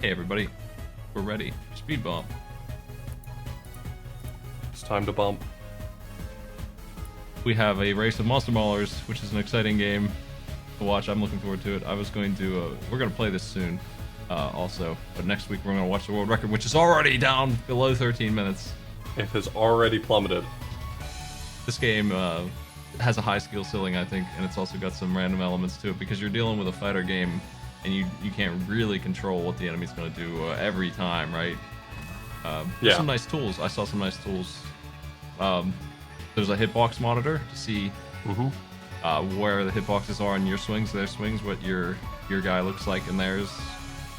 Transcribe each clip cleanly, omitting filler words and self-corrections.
Hey everybody, we're ready. Speed bump. It's time to bump. We have a race of Monster Maulers, which is an exciting game to watch. I'm looking forward to it. I was going to, we're going to play this soon also, but next week we're going to watch the world record, which is already down below 13 minutes. It has already plummeted. This game has a high skill ceiling, I think, and it's also got some random elements to it because you're dealing with a fighter game and you can't really control what the enemy's going to do every time, right? There's some nice tools. I saw some nice tools. There's a hitbox monitor to see where the hitboxes are on your swings, their swings, what your guy looks like, and there's,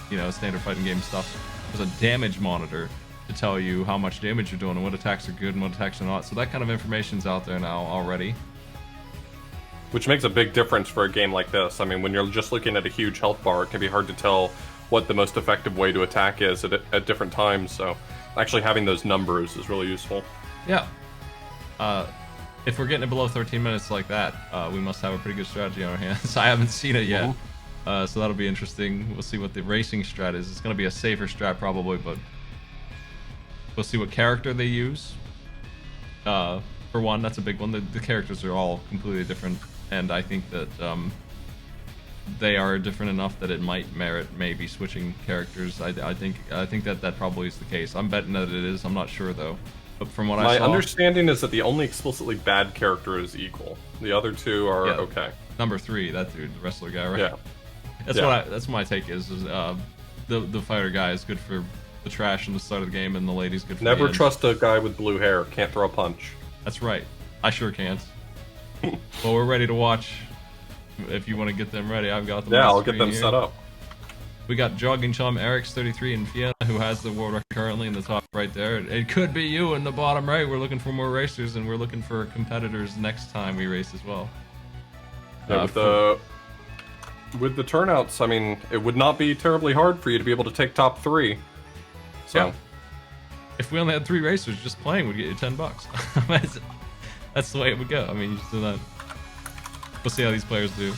you know, standard fighting game stuff. There's a damage monitor to tell you how much damage you're doing and what attacks are good and what attacks are not. So that kind of information's out there now already. Which makes a big difference for a game like this. I mean, when you're just looking at a huge health bar, it can be hard to tell what the most effective way to attack is at different times. So actually having those numbers is really useful. Yeah. If we're getting it below 13 minutes like that, we must have a pretty good strategy on our hands. I haven't seen it yet, so that'll be interesting. We'll see what the racing strat is. It's going to be a safer strat probably, but we'll see what character they use. For one, that's a big one. The characters are all completely different, and I think that they are different enough that it might merit maybe switching characters. I think that probably is the case. I'm betting that it is. I'm not sure though. But from what I saw, my understanding is that the only explicitly bad character is Equal. The other two are okay. Number 3, that dude, the wrestler guy, right? Yeah. That's what my take is the fighter guy is good for the trash in the start of the game, and the lady's good for Never the end. trust a guy with blue hair. Can't throw a punch. That's right. I sure can't. Well, we're ready to watch. If you want to get them ready, I've got them. Yeah, on the I'll get them screen set here. up. We got Jogging Chum, Eric's33, and Fiona, who has the world record currently in the top right there. It could be you in the bottom right. We're looking for more racers, and we're looking for competitors next time we race as well. Yeah, with the turnouts, I mean, it would not be terribly hard for you to be able to take top 3. So, yeah. If we only had 3 racers, just playing would get you $10. That's the way it would go. I mean, you just do that. We'll see how these players do.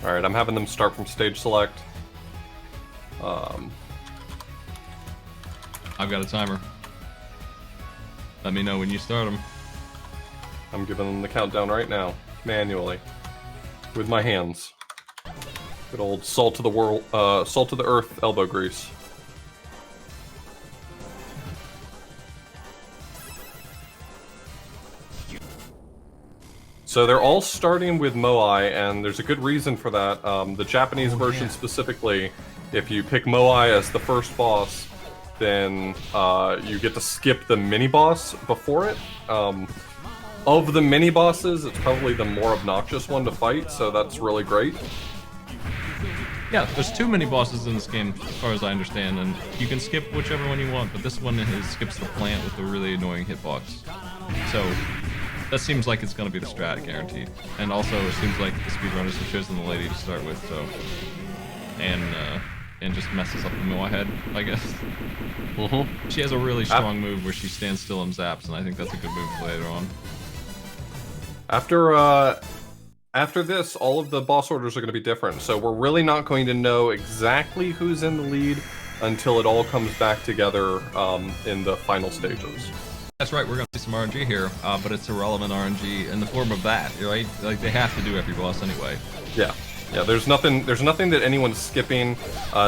all right, I'm having them start from stage select. I've got a timer. Let me know when you start them. I'm giving them the countdown right now, manually, with my hands. Good old salt to the earth elbow grease. So they're all starting with Moai, and there's a good reason for that. The Japanese version specifically, if you pick Moai as the first boss, then you get to skip the mini-boss before it. Of the mini-bosses, it's probably the more obnoxious one to fight, so that's really great. Yeah, there's 2 mini bosses in this game, as far as I understand, and you can skip whichever one you want, but this one skips the plant with the really annoying hitbox. So that seems like it's going to be the strat, guaranteed. And also, it seems like the speedrunners have chosen the lady to start with, so... And just messes up the Moai head, I guess. She has a really strong move where she stands still and zaps, and I think that's a good move later on. After this, all of the boss orders are going to be different, so we're really not going to know exactly who's in the lead until it all comes back together in the final stages. That's right, we're going to see some RNG here, but it's irrelevant RNG in the form of that, right? Like, they have to do every boss anyway. Yeah, there's nothing that anyone's skipping.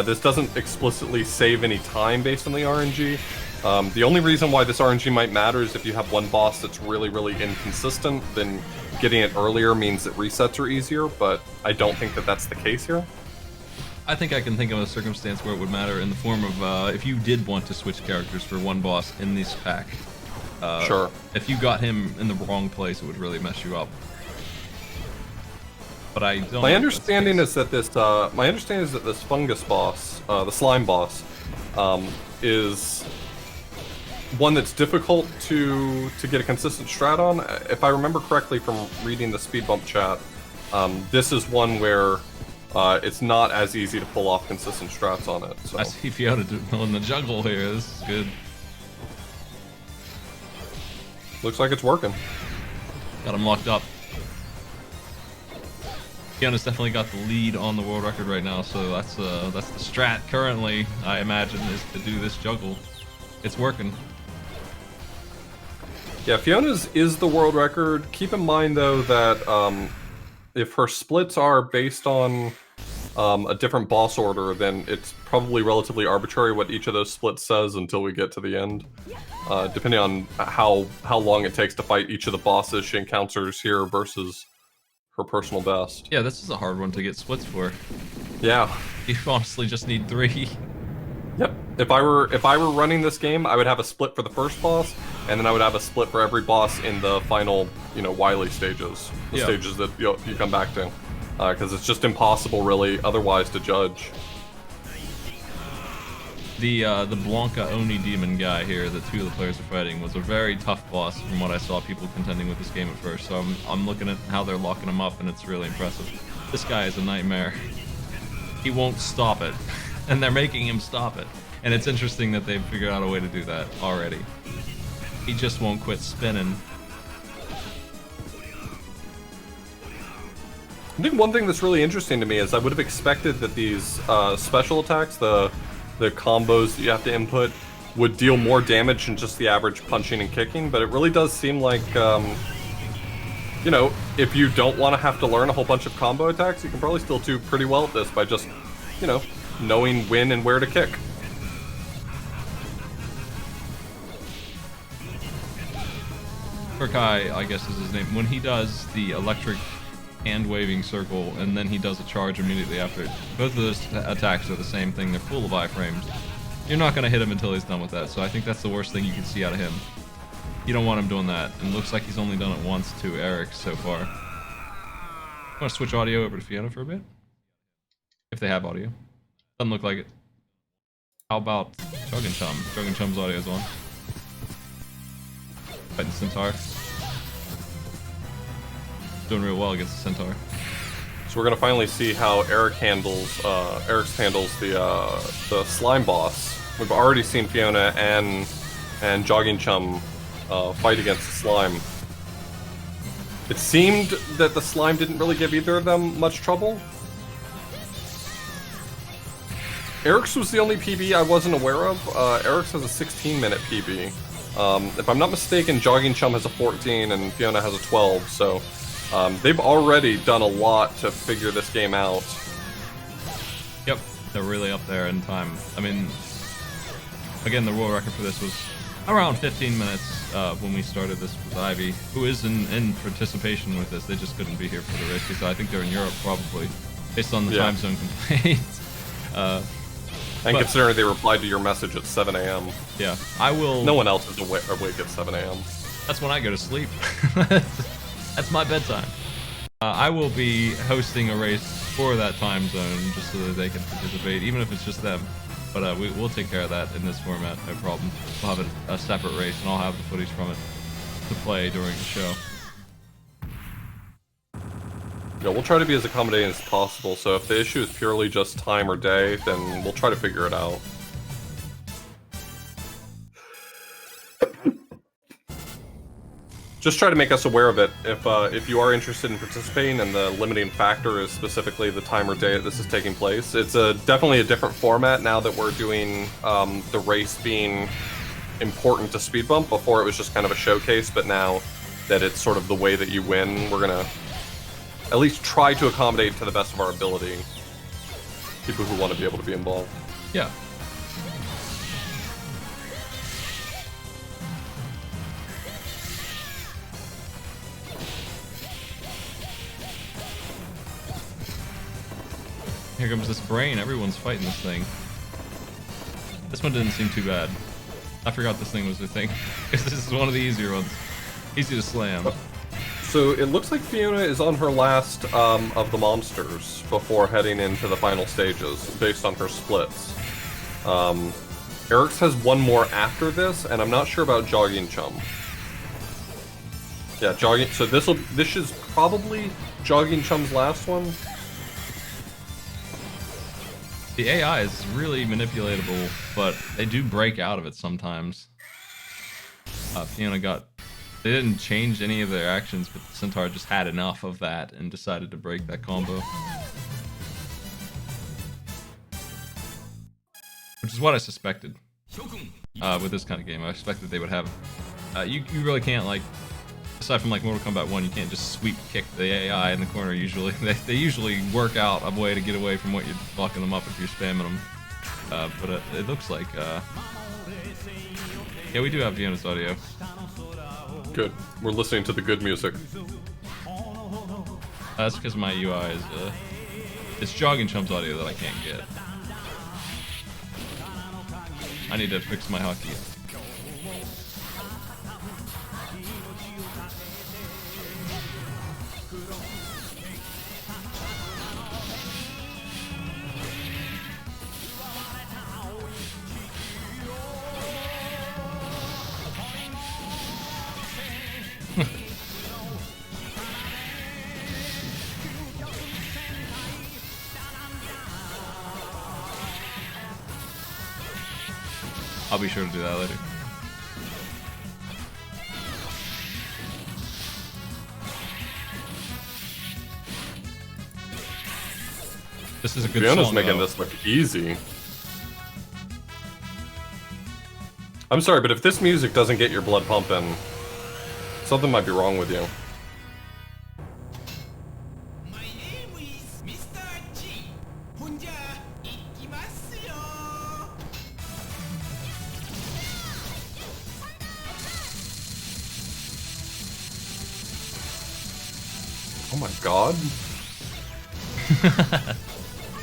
This doesn't explicitly save any time based on the RNG. The only reason why this RNG might matter is if you have one boss that's really, really inconsistent, then getting it earlier means that resets are easier, but I don't think that that's the case here. I think I can think of a circumstance where it would matter in the form of if you did want to switch characters for one boss in this pack. Sure. If you got him in the wrong place, it would really mess you up. But I don't. My understanding is that this fungus boss, the slime boss, is one that's difficult to get a consistent strat on. If I remember correctly from reading the Speedbump chat, this is one where it's not as easy to pull off consistent strats on it. So. I see Fiona in the jungle here. This is good. Looks like it's working. Got him locked up. Fiona's definitely got the lead on the world record right now, so that's the strat currently, I imagine, is to do this juggle. It's working. Yeah, Fiona's is the world record. Keep in mind, though, that if her splits are based on a different boss order, then it's probably relatively arbitrary what each of those splits says until we get to the end. Depending on how long it takes to fight each of the bosses she encounters here versus her personal best. Yeah, this is a hard one to get splits for. Yeah. You honestly just need 3. Yep. If I were running this game, I would have a split for the first boss, and then I would have a split for every boss in the final, Wily stages, the stages that you come back to, because it's just impossible, really, otherwise to judge. The Blanca Oni demon guy here that 2 of the players are fighting was a very tough boss from what I saw people contending with this game at first. So I'm looking at how they're locking him up, and it's really impressive. This guy is a nightmare. He won't stop it, and they're making him stop it. And it's interesting that they've figured out a way to do that already. He just won't quit spinning. I think one thing that's really interesting to me is I would have expected that these special attacks, the combos that you have to input, would deal more damage than just the average punching and kicking, but it really does seem like, if you don't want to have to learn a whole bunch of combo attacks, you can probably still do pretty well at this by just, knowing when and where to kick. Kurkai, I guess is his name. When he does the electric hand-waving circle, and then he does a charge immediately after it, both of those attacks are the same thing. They're full of iframes. You're not going to hit him until he's done with that, so I think that's the worst thing you can see out of him. You don't want him doing that, and it looks like he's only done it once to Eric so far. Want to switch audio over to Fiona for a bit? If they have audio. Doesn't look like it. How about Jug and Chum? Jug and Chum's audio is on. Fighting Centaur. Doing real well against the Centaur. So we're gonna finally see how Eric handles the slime boss. We've already seen Fiona and Jogging Chum fight against the slime. It seemed that the slime didn't really give either of them much trouble. Eric's was the only PB I wasn't aware of. Eric's has a 16-minute PB. If I'm not mistaken, Jogging Chum has a 14 and Fiona has a 12, so they've already done a lot to figure this game out. Yep, they're really up there in time. I mean, again, the world record for this was around 15 minutes when we started this with Ivy, who is in participation with this. They just couldn't be here for the race, so I think they're in Europe probably, based on the time zone complaints. And considering they replied to your message at 7 a.m. Yeah, I will... No one else is awake at 7 a.m. That's when I go to sleep. That's my bedtime. I will be hosting a race for that time zone just so that they can participate, even if it's just them. But we'll take care of that in this format, no problem. We'll have a separate race, and I'll have the footage from it to play during the show. Yeah, we'll try to be as accommodating as possible, so if the issue is purely just time or day, then we'll try to figure it out. Just try to make us aware of it if you are interested in participating and the limiting factor is specifically the time or day that this is taking place. It's definitely a different format now that we're doing the race being important to Speedbump. Before it was just kind of a showcase, but now that it's sort of the way that you win, we're gonna at least try to accommodate to the best of our ability people who want to be able to be involved. Yeah. Here comes this brain. Everyone's fighting this thing. This one didn't seem too bad. I forgot this thing was a thing. This is one of the easier ones. Easy to slam. So it looks like Fiona is on her last of the monsters before heading into the final stages, based on her splits. Eric's has one more after this, and I'm not sure about Jogging Chum. Yeah, Jogging. So this is probably Jogging Chum's last one. The AI is really manipulatable, but they do break out of it sometimes. Fiona got They didn't change any of their actions, but the Centaur just had enough of that and decided to break that combo. Which is what I suspected with this kind of game. I expected they would have... you really can't, like... Aside from like Mortal Kombat 1, you can't just sweep kick the AI in the corner usually. They usually work out a way to get away from what you're blocking them up if you're spamming them. But it looks like... Yeah, we do have Fiona's audio. Good. We're listening to the good music. That's because my UI is... it's Jogging Chump's audio that I can't get. I need to fix my hotkey. I'll be sure to do that later. This is a good Fiona's song, making though. this look easy. I'm sorry, but if this music doesn't get your blood pumping, something might be wrong with you. My name is Mr. G. 혼자 이기마스요. Oh my god.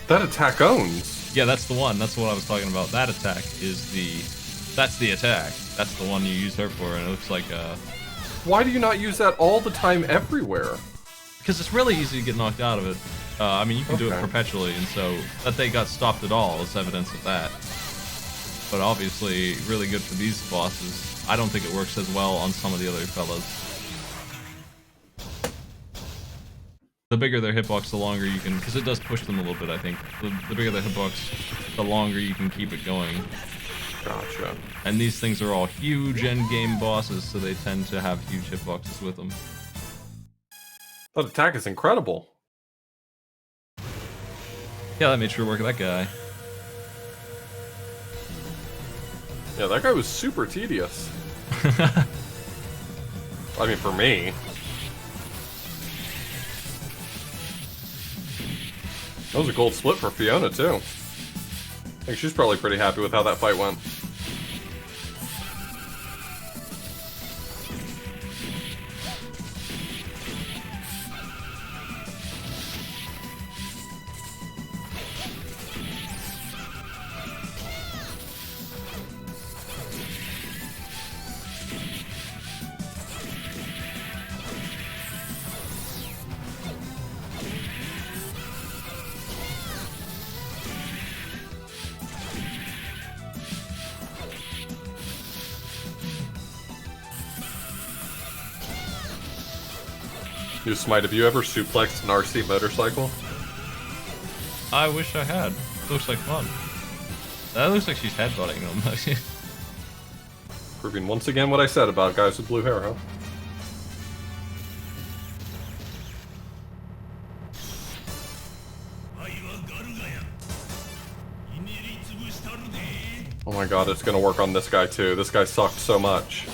That attack owns. Yeah, that's the one. That's what I was talking about. That attack is the... That's the attack. That's the one you use her for, and it looks like, Why do you not use that all the time everywhere? because it's really easy to get knocked out of it. I mean, you can do it Okay. perpetually, and so that they got stopped at all is evidence of that. But obviously, really good for these bosses. I don't think it works as well on some of the other fellas. The bigger their hitbox, the longer you can... Because it does push them a little bit, I think. The bigger the hitbox, the longer you can keep it going. Gotcha. And these things are all huge endgame bosses, so they tend to have huge hitboxes with them. That attack is incredible. Yeah, that made sure work that guy. Yeah, that guy was super tedious. I mean, for me. That was a gold split for Fiona, too. I think she's probably pretty happy with how that fight went. You Smite, have you ever suplexed an RC motorcycle? I wish I had. Looks like fun. That looks like she's headbutting them. Proving once again what I said about guys with blue hair, huh? Oh my god, it's gonna work on this guy too. This guy sucked so much.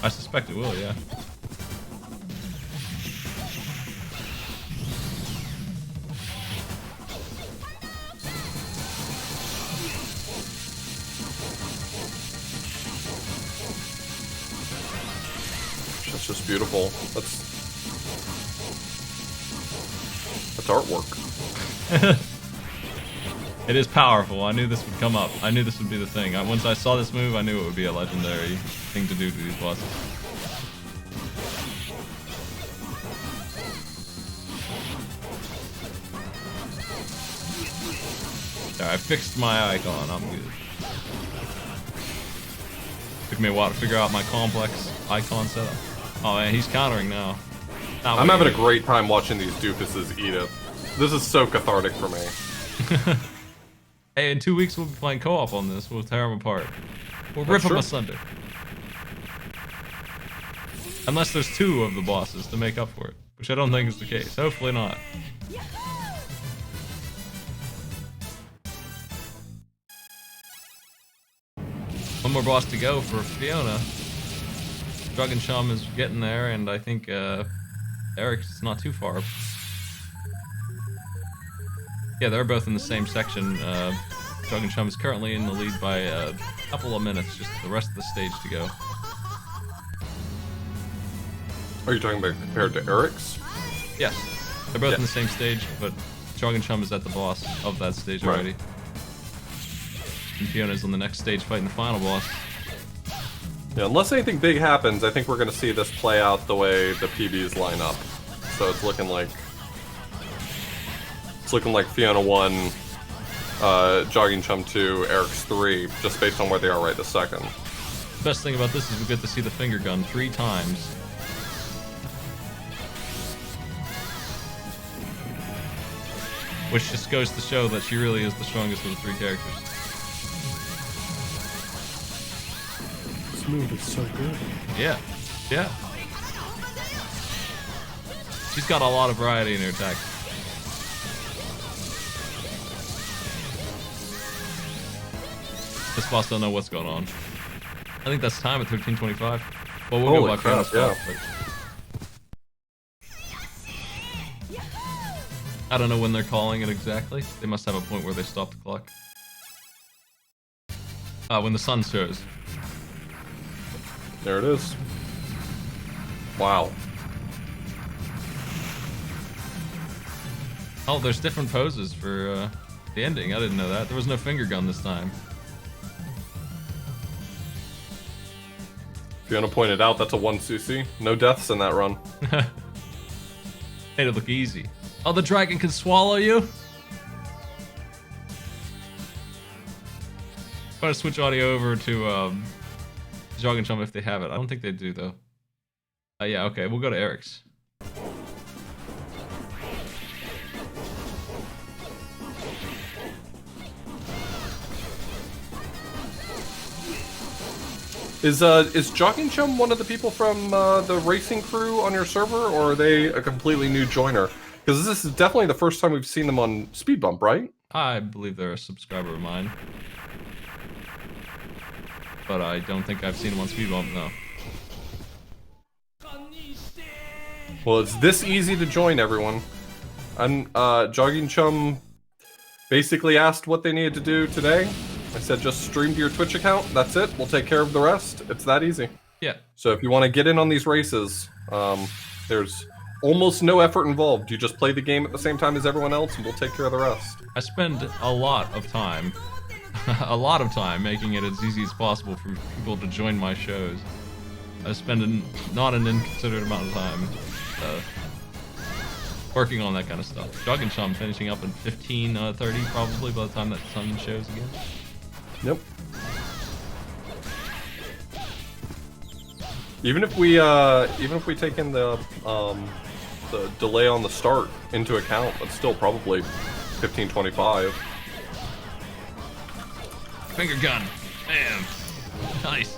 I suspect it will, yeah. That's just beautiful. That's artwork. It is powerful. I knew this would come up. I knew this would be the thing. Once I saw this move, I knew it would be a legendary thing to do to these bosses. There, I fixed my icon. I'm good. Took me a while to figure out my complex icon setup. Oh man, he's countering now. I'm having a great time watching these doofuses eat it. This is so cathartic for me. Hey, in 2 weeks we'll be playing co-op on this. We'll tear them apart. We'll rip them true. asunder. Unless there's 2 of the bosses to make up for it, which I don't think is the case. Hopefully not. One more boss to go for Fiona. Dragon Chum is getting there, and I think Eric's not too far. Yeah, they're both in the same section. Dragon Chum is currently in the lead by a couple of minutes, just the rest of the stage to go. Are you talking about compared to Eric's? Yes, they're both in the same stage, but Dragon Chum is at the boss of that stage already. Right. And Fiona's on the next stage fighting the final boss. Yeah, unless anything big happens, I think we're going to see this play out the way the PBs line up. So it's looking like Fiona 1, Jogging Chum 2, Eric's 3, just based on where they are right this second. The best thing about this is we get to see the finger gun 3 times. Which just goes to show that she really is the strongest of the 3 characters. This move is so good. Yeah, yeah. She's got a lot of variety in her attack. This boss don't know what's going on. I think that's time at 13:25. Well, we'll go Holy by Fiona's crap, stuff, but I don't know when they're calling it exactly. They must have a point where they stop the clock. When the sun shows. There it is. Wow. Oh, there's different poses for the ending. I didn't know that. There was no finger gun this time. Fiona pointed out that's a 1cc. No deaths in that run. Made it look easy. Oh, the dragon can swallow you? I'm gonna switch audio over to Dragon Chum if they have it. I don't think they do though. Yeah, okay, we'll go to Eric's. Is Jogging Chum one of the people from the racing crew on your server, or are they a completely new joiner? Because this is definitely the first time we've seen them on Speedbump, right? I believe they're a subscriber of mine. But I don't think I've seen them on Speedbump, no. Well, it's this easy to join, everyone. And Jogging Chum basically asked what they needed to do today. I said just stream to your Twitch account, that's it, we'll take care of the rest. It's that easy. Yeah. So if you want to get in on these races, there's almost no effort involved. You just play the game at the same time as everyone else and we'll take care of the rest. I spend a lot of time, making it as easy as possible for people to join my shows. I spend not an inconsiderate amount of time working on that kind of stuff. Jogging Chum finishing up in 15:30 probably by the time that sun shows again. Yep. Even if we take in the delay on the start into account, that's still probably 15:25. Finger gun. Bam. Nice.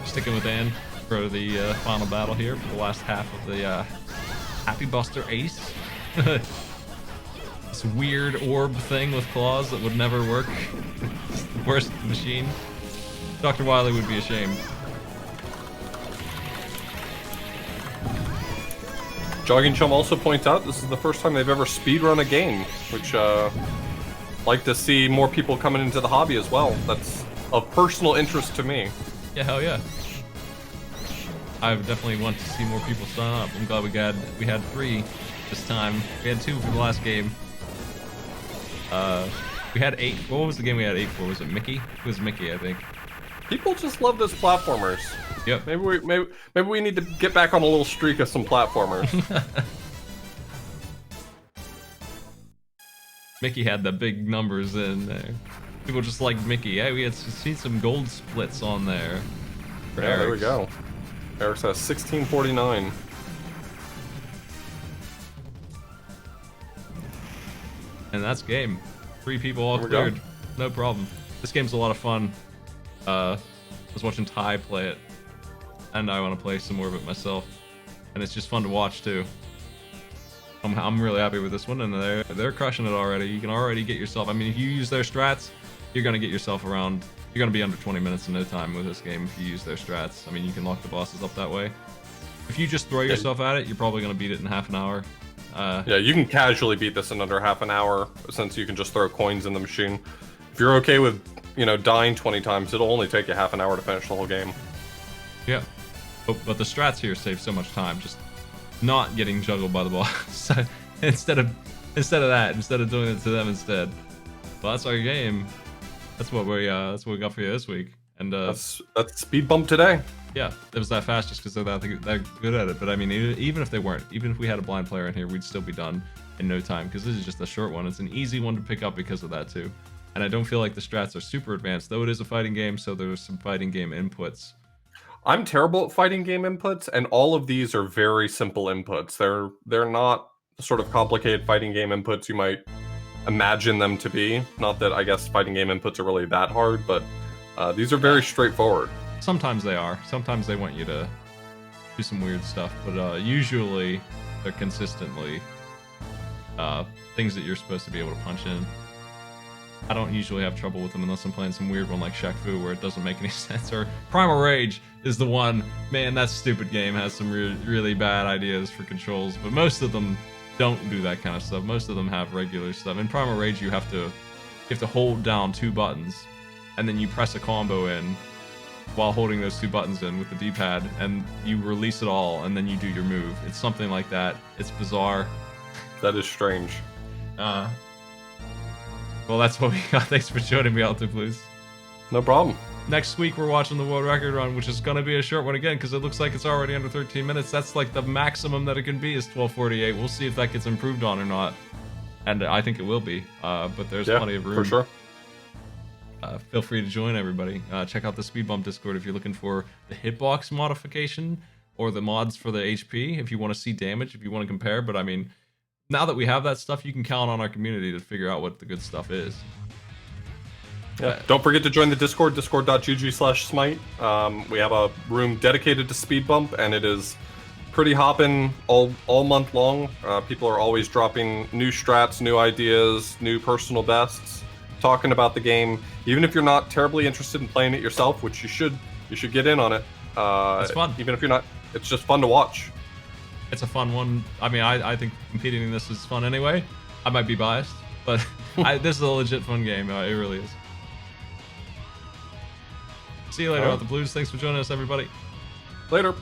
Sticking with Anne for the final battle here for the last half of the Happy Buster Ace. This weird orb thing with claws that would never work. It's the worst machine. Dr. Wily would be ashamed. Jogging Chum also points out this is the first time they've ever speedrun a game, which like to see more people coming into the hobby as well. That's of personal interest to me. Yeah, hell yeah. I definitely want to see more people sign up. I'm glad we had 3 this time. We had 2 for the last game. We had 8. What was the game we had 8 for? Was it Mickey? It was Mickey, I think. People just love those platformers. Yep. Maybe we need to get back on a little streak of some platformers. Mickey had the big numbers in there. People just like Mickey. Hey, we had seen some gold splits on there. Yeah, there we go. Eric's has 1649. And that's game. 3 people all There we go. cleared. No problem. This game's a lot of fun. I was watching Ty play it, and I want to play some more of it myself. And it's just fun to watch too. I'm really happy with this one, and they're crushing it already. You can already get yourself. I mean, if you use their strats, you're gonna get yourself around. You're gonna be under 20 minutes in no time with this game if you use their strats. I mean, you can lock the bosses up that way. If you just throw yourself at it, you're probably gonna beat it in half an hour. Yeah, you can casually beat this in under half an hour since you can just throw coins in the machine. If you're okay with, dying 20 times, it'll only take you half an hour to finish the whole game. Yeah. But the strats here save so much time. Just not getting juggled by the boss. So instead of doing it to them instead. Well, that's our game. That's what we got for you this week. And That's speed bump today. yeah, it was that fast just because they're that good at it. But I mean, even if they weren't, even if we had a blind player in here, we'd still be done in no time because this is just a short one. It's an easy one to pick up because of that too. And I don't feel like the strats are super advanced, though it is a fighting game, so there's some fighting game inputs. I'm terrible at fighting game inputs, and all of these are very simple inputs. They're not the sort of complicated fighting game inputs you might imagine them to be. Not that I guess fighting game inputs are really that hard, but these are very straightforward. Sometimes they are. Sometimes they want you to do some weird stuff, but usually they're consistently things that you're supposed to be able to punch in. I don't usually have trouble with them unless I'm playing some weird one like Shaq Fu where it doesn't make any sense. Or Primal Rage is the one. Man, that stupid game has some really bad ideas for controls, but most of them don't do that kind of stuff. Most of them have regular stuff. In Primal Rage, you have to hold down 2 buttons, and then you press a combo in while holding those 2 buttons in with the D-pad, and you release it all, and then you do your move. It's something like that. It's bizarre. That is strange. Well, that's what we got. Thanks for joining me, Alto Blues. No problem. Next week, we're watching the world record run, which is going to be a short one again, because it looks like it's already under 13 minutes. That's like the maximum that it can be is 12:48. We'll see if that gets improved on or not. And I think it will be, but there's plenty of room. For sure. Feel free to join, everybody. Check out the Speedbump Discord if you're looking for the hitbox modification or the mods for the HP, if you want to see damage, if you want to compare. But I mean, now that we have that stuff, you can count on our community to figure out what the good stuff is. Yeah. Don't forget to join the Discord, discord.gg/smite. We have a room dedicated to Speed Bump, and it is pretty hopping all month long. People are always dropping new strats, new ideas, new personal bests, talking about the game. Even if you're not terribly interested in playing it yourself, which you should get in on it. It's fun. Even if you're not, it's just fun to watch. It's a fun one. I mean, I think competing in this is fun anyway. I might be biased, but this is a legit fun game. It really is. See you later, Alto Blues. Thanks for joining us, everybody. Later.